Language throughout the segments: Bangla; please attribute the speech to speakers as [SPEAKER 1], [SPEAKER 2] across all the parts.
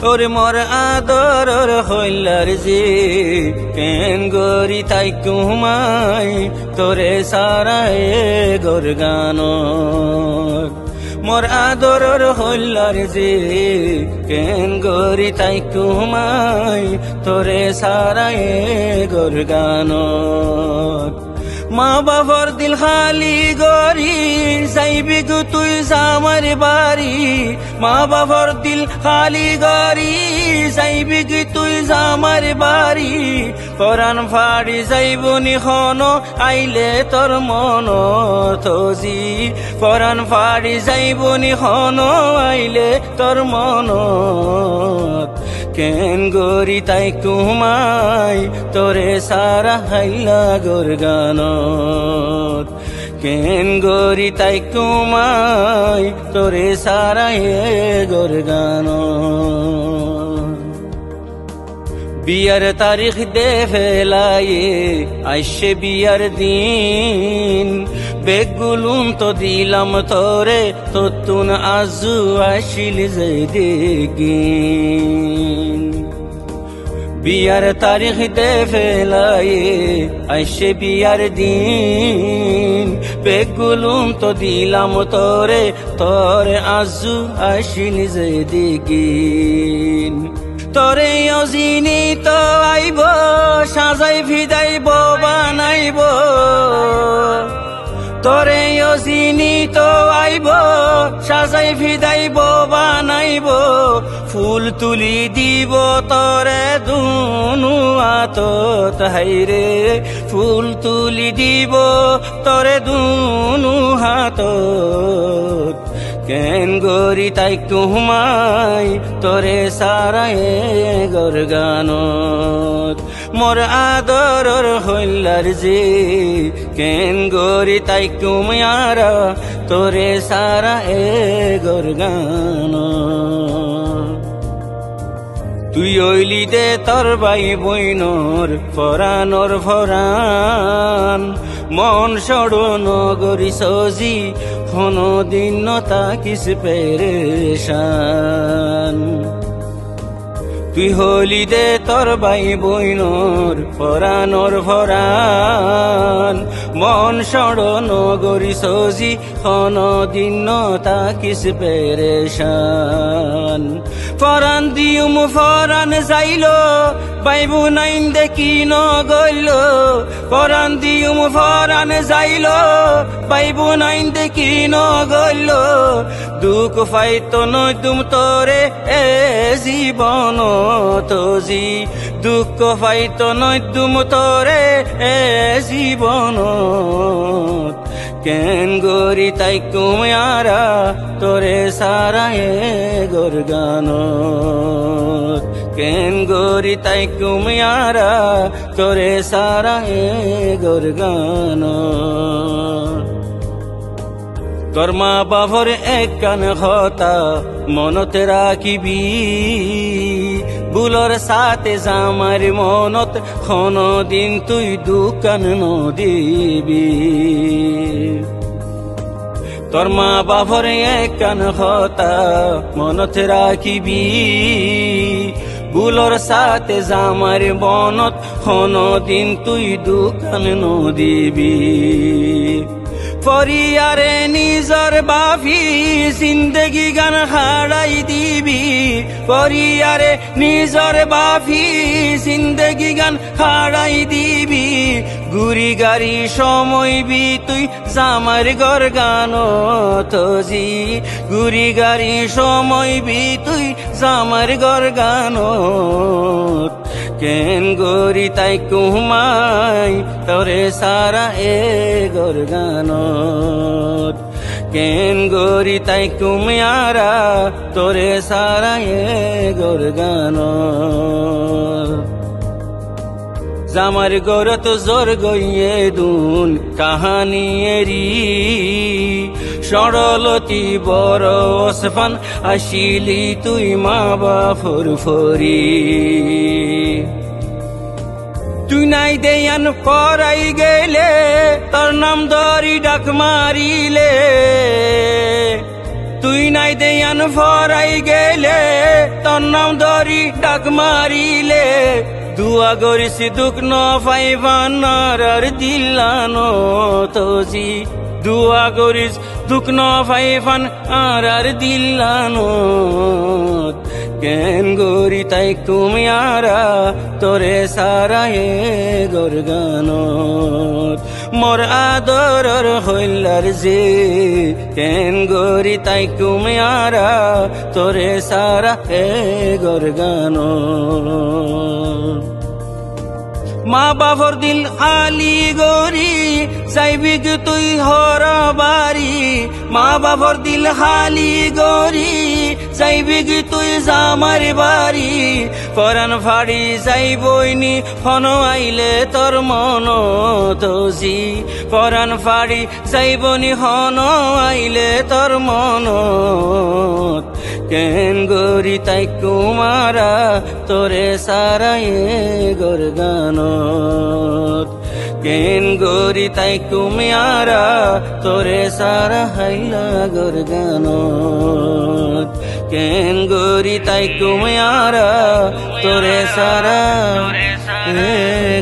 [SPEAKER 1] ওরে মোর আদরর হইলার যে কেন গরি তাই কুমাই তোরে সারায় গোর গান মোর আদরর হইলার যে কেন গরি তাই কুমাই তোরে সারায় গোর গান মা বাবার দিল খালি গরি যাইবি গো তুই আমার বাড়ি মা বাবার দিল খালি গরি যাইবি গো তুই আমার বাড়ি পরাণ ফাড়ি যাইবনি খন আইলে তোর মন থজি পরাণ ফাড়ি যাইবনি খন আইলে তোর মন কেন গরি তাই কুমাই তোরে সারা হাইলা গোর গান কেন গরি তাই কুমাই তোরে সারা গোর গান বিয়ার তারিখ দে ফেলায়ে আইসে বিয়ার দিন বেগুলুন তো দিলাম তোরে তুন আজু আসিল যে দেগিন বিয়ার তারিখ দে ফেলায়ে আইসে বিয়ার দিন বেগুলুন তো দিলাম তোরে আজু আসিল যে দেগিন তোরে অজিনি তো আইব সাজাই ভিদাইব বানাইব তোরে অজিনি তো আইব সাজাই ভিদাইব বানাইব ফুল তুলি দিব তোরে দুনু হাতত হাইরে ফুল তুলি দিব তোরে দুনু হাতত কেন গরি তাই কুমাই তোরে সারায় গোর গান মোর আদরর হইলার যে কেন গরি তাই কুমারা তোরে সারায় গোর গান তুই ওইলি দে তোর ভাই বইনর ফরানর ফরান মন সড়ন গরি সজি কোনো দিন তাকিস পেরেশান তুই হলি দে তোর ভাই বইনর ফরানর ফরান মন সড়ন গরি সজি কোনো দিন তাকিস পেরেশান ফরান দিউম ফরান যাইল বাইবু নাইন দেখি ন গইল ফরান দিউম ফরান যাইল বাইবু নাইন দেখি ন গইল দুঃখ ফাইতো নইতুম তোরে এ জীবন তোজি দুঃখ ফাইতো নইতুম তোরে এ জীবন কেন গরি তাই কুমারা তোরে সারায় গোর গান কেন গরি তাই কুমারা তোরে সারায় গোর গান তোর মা বাবার এক কান হতা মনতে রাখিবি বুলর সাথে জামার মনত কোনো দিন তুই দোকান নদিবি তোর মা বাবার এক কান হতা মনতে রাখিবি বুলর সাথে জামার মনত কোনো দিন তুই দোকান নদিবি পরিয়ারে নিজর বাফি জিন্দগি গান হারাই দিবি পরিয়ারে নিজর বাফি জিন্দগি গান হারাই দিবি গুরি গাড়ি সময় বি তুই জামার গর গান তোজি গুরি গাড়ি সময় বি তুই জামার গর গান কেন গরি তাই কুমাই তোরে সারা এ গোর গান কেন গরি তাই কুমিয়ারা তোরে সারা এ গোর গান জামার গরত জোর গইয়ে দুন কাহানি এরি সরলতি বড় ওসফান আসিলি তুই মা বাফর ফরি তুই নাই দেয়ান পরাই গেলে তোর নাম ধরি ডাক মারিলে তুই নাই দেয়ান ফরাই গেলে তোর নাম ধরি ডাক মারিলে দুয়া করিস দুঃখ ন পাইবান আর দিলানো তোজি দুয়া করিস দুঃখ ন পাইবান আর দিলানো কেন গরি তাই তুমি আরা তোরে সারা হে গরগানত মোর আদরর হইলার যে কেন গরি তাই তুমি আরা তোরে সারা হে গরগানত মা বাবর দিল আলি গরি যাইবি তুই হর বাড়ি মা বাবর দিল হালি গরি যাইবি তুই জামার বাড়ি পরান ফাড়ি যাইবইনি হন আইলে তোর মন তোজি পরান ফাড়ি যাইবনি হন আইলে তোর মন কেন গরি তাই কুমারা তোরে সারাই গরগানত কেন গরি তাই কুমিয়ারা তোরে সারা হাইলা গরগানত কেন গরি তাই কুমিয়ারা তোরে সারা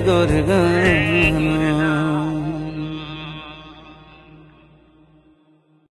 [SPEAKER 1] গরগানত।